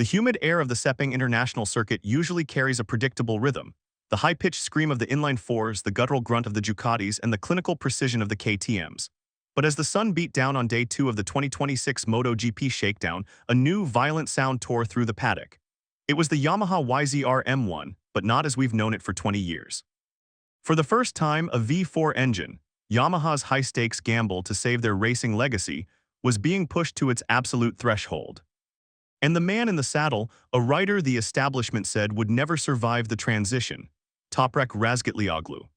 The humid air of the Sepang International Circuit usually carries a predictable rhythm. The high-pitched scream of the inline fours, the guttural grunt of the Ducatis, and the clinical precision of the KTMs. But as the sun beat down on day 2 of the 2026 MotoGP Shakedown, a new, violent sound tore through the paddock. It was the Yamaha YZR M1, but not as we've known it for 20 years. For the first time, a V4 engine, Yamaha's high-stakes gamble to save their racing legacy, was being pushed to its absolute threshold. And the man in the saddle, a rider the establishment said would never survive the transition, Toprak Razgatlioglu.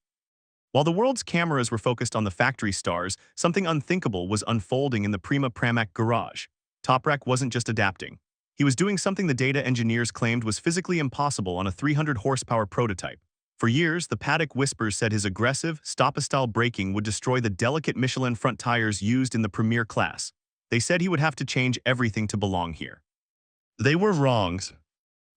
While the world's cameras were focused on the factory stars, something unthinkable was unfolding in the Prima Pramac garage. Toprak wasn't just adapting. He was doing something the data engineers claimed was physically impossible on a 300-horsepower prototype. For years, the paddock whispers said his aggressive, stop-style braking would destroy the delicate Michelin front tires used in the premier class. They said he would have to change everything to belong here. They were wrong.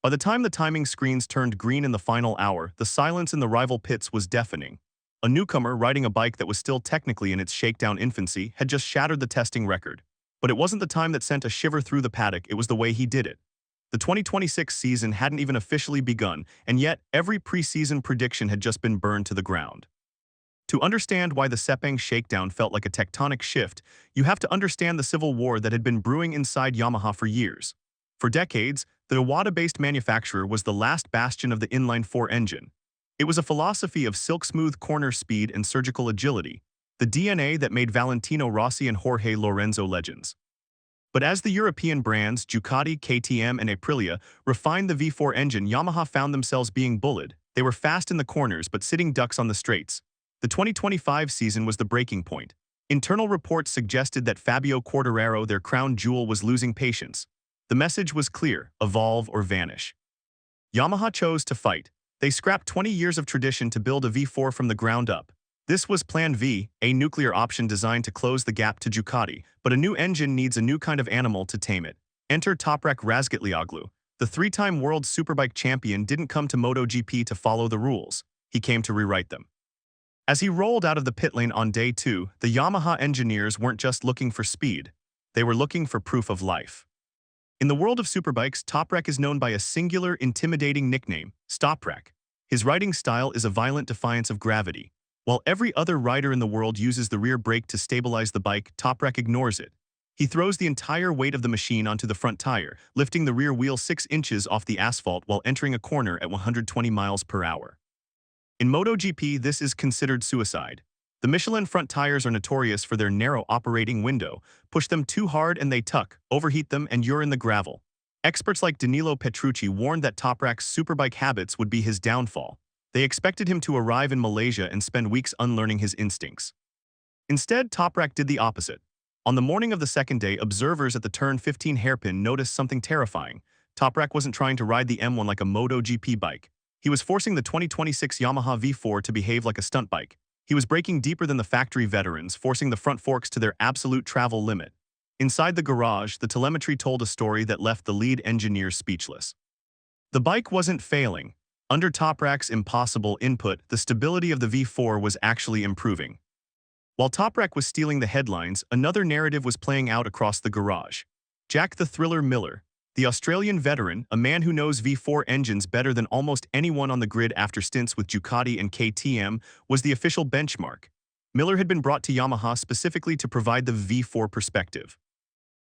By the time the timing screens turned green in the final hour, the silence in the rival pits was deafening. A newcomer riding a bike that was still technically in its shakedown infancy had just shattered the testing record. But it wasn't the time that sent a shiver through the paddock, it was the way he did it. The 2026 season hadn't even officially begun, and yet every preseason prediction had just been burned to the ground. To understand why the Sepang Shakedown felt like a tectonic shift, you have to understand the civil war that had been brewing inside Yamaha for years. For decades, the Iwata-based manufacturer was the last bastion of the inline-4 engine. It was a philosophy of silk-smooth corner speed and surgical agility, the DNA that made Valentino Rossi and Jorge Lorenzo legends. But as the European brands Ducati, KTM, and Aprilia refined the V4 engine, Yamaha found themselves being bullied. They were fast in the corners but sitting ducks on the straights. The 2025 season was the breaking point. Internal reports suggested that Fabio Quartararo, their crown jewel, was losing patience. The message was clear: evolve or vanish. Yamaha chose to fight. They scrapped 20 years of tradition to build a V4 from the ground up. This was Plan V, a nuclear option designed to close the gap to Ducati, but a new engine needs a new kind of animal to tame it. Enter Toprak Razgatlioglu. The three-time world superbike champion didn't come to MotoGP to follow the rules. He came to rewrite them. As he rolled out of the pit lane on day 2, the Yamaha engineers weren't just looking for speed. They were looking for proof of life. In the world of superbikes, Toprak is known by a singular, intimidating nickname, Stoprak. His riding style is a violent defiance of gravity. While every other rider in the world uses the rear brake to stabilize the bike, Toprak ignores it. He throws the entire weight of the machine onto the front tire, lifting the rear wheel 6 inches off the asphalt while entering a corner at 120 miles per hour. In MotoGP, this is considered suicide. The Michelin front tires are notorious for their narrow operating window. Push them too hard and they tuck, overheat them, and you're in the gravel. Experts like Danilo Petrucci warned that Toprak's superbike habits would be his downfall. They expected him to arrive in Malaysia and spend weeks unlearning his instincts. Instead, Toprak did the opposite. On the morning of the second day, observers at the turn 15 hairpin noticed something terrifying. Toprak wasn't trying to ride the M1 like a MotoGP bike. He was forcing the 2026 Yamaha V4 to behave like a stunt bike. He was braking deeper than the factory veterans, forcing the front forks to their absolute travel limit. Inside the garage, the telemetry told a story that left the lead engineer speechless. The bike wasn't failing. Under Toprak's impossible input, the stability of the V4 was actually improving. While Toprak was stealing the headlines, another narrative was playing out across the garage. Jack the Thriller Miller, the Australian veteran, a man who knows V4 engines better than almost anyone on the grid after stints with Ducati and KTM, was the official benchmark. Miller had been brought to Yamaha specifically to provide the V4 perspective.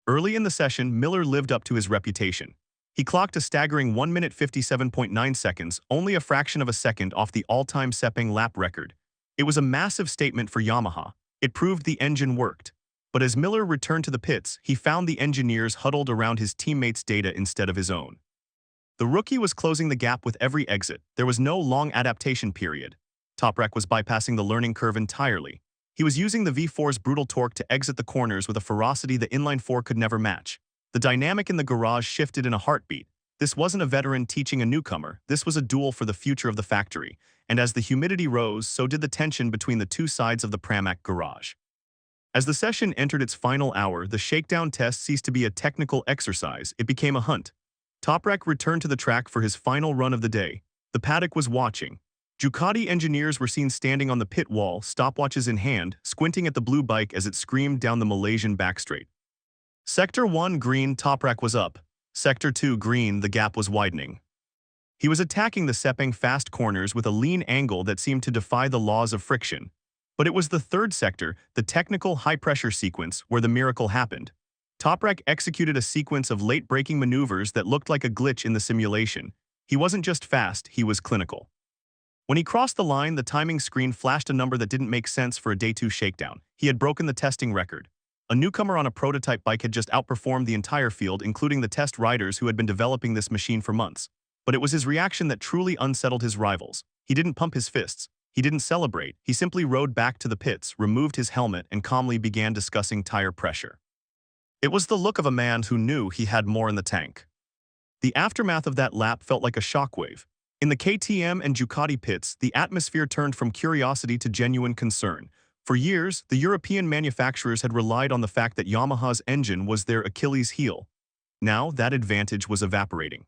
Early in the session, Miller lived up to his reputation. He clocked a staggering 1 minute 57.9 seconds, only a fraction of a second off the all-time Sepang lap record. It was a massive statement for Yamaha. It proved the engine worked. But as Miller returned to the pits, he found the engineers huddled around his teammates' data instead of his own. The rookie was closing the gap with every exit. There was no long adaptation period. Toprak was bypassing the learning curve entirely. He was using the V4's brutal torque to exit the corners with a ferocity the inline-4 could never match. The dynamic in the garage shifted in a heartbeat. This wasn't a veteran teaching a newcomer. This was a duel for the future of the factory. And as the humidity rose, so did the tension between the two sides of the Pramac garage. As the session entered its final hour, the shakedown test ceased to be a technical exercise. It became a hunt. Toprak returned to the track for his final run of the day. The paddock was watching. Ducati engineers were seen standing on the pit wall, stopwatches in hand, squinting at the blue bike as it screamed down the Malaysian backstraight. Sector 1 green, Toprak was up. Sector 2 green, the gap was widening. He was attacking the Sepang fast corners with a lean angle that seemed to defy the laws of friction. But it was the third sector, the technical high-pressure sequence, where the miracle happened. Toprak executed a sequence of late braking maneuvers that looked like a glitch in the simulation. He wasn't just fast, he was clinical. When he crossed the line, the timing screen flashed a number that didn't make sense for a Day 2 shakedown. He had broken the testing record. A newcomer on a prototype bike had just outperformed the entire field, including the test riders who had been developing this machine for months. But it was his reaction that truly unsettled his rivals. He didn't pump his fists. He didn't celebrate. He simply rode back to the pits, removed his helmet, and calmly began discussing tire pressure. It was the look of a man who knew he had more in the tank. The aftermath of that lap felt like a shockwave. In the KTM and Ducati pits, the atmosphere turned from curiosity to genuine concern. For years, the European manufacturers had relied on the fact that Yamaha's engine was their Achilles heel. Now, that advantage was evaporating.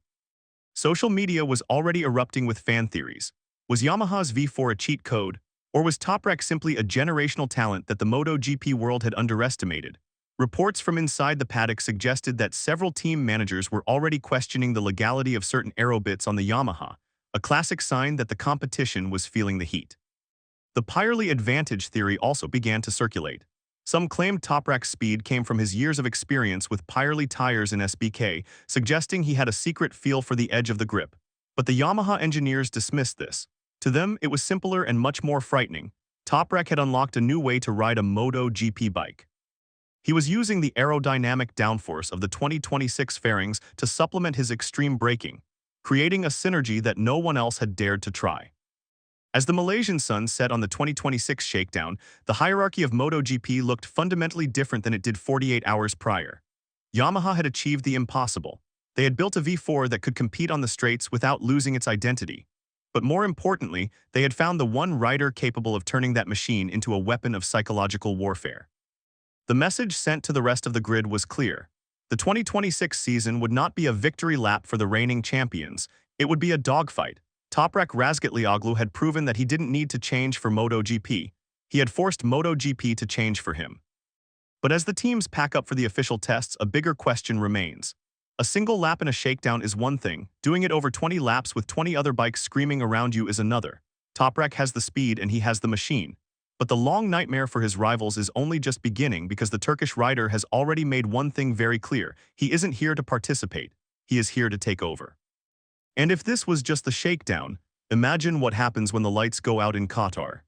Social media was already erupting with fan theories. Was Yamaha's V4 a cheat code, or was Toprak simply a generational talent that the MotoGP world had underestimated? Reports from inside the paddock suggested that several team managers were already questioning the legality of certain aero bits on the Yamaha, a classic sign that the competition was feeling the heat. The Pirelli advantage theory also began to circulate. Some claimed Toprak's speed came from his years of experience with Pirelli tires in SBK, suggesting he had a secret feel for the edge of the grip. But the Yamaha engineers dismissed this. To them, it was simpler and much more frightening. Toprak had unlocked a new way to ride a MotoGP bike. He was using the aerodynamic downforce of the 2026 fairings to supplement his extreme braking, creating a synergy that no one else had dared to try. As the Malaysian sun set on the 2026 shakedown, the hierarchy of MotoGP looked fundamentally different than it did 48 hours prior. Yamaha had achieved the impossible. They had built a V4 that could compete on the straights without losing its identity. But more importantly, they had found the one rider capable of turning that machine into a weapon of psychological warfare. The message sent to the rest of the grid was clear. The 2026 season would not be a victory lap for the reigning champions. It would be a dogfight. Toprak Razgatlioglu had proven that he didn't need to change for MotoGP. He had forced MotoGP to change for him. But as the teams pack up for the official tests, a bigger question remains. A single lap in a shakedown is one thing. Doing it over 20 laps with 20 other bikes screaming around you is another. Toprak has the speed and he has the machine. But the long nightmare for his rivals is only just beginning because the Turkish rider has already made one thing very clear. He isn't here to participate. He is here to take over. And if this was just the shakedown, imagine what happens when the lights go out in Qatar.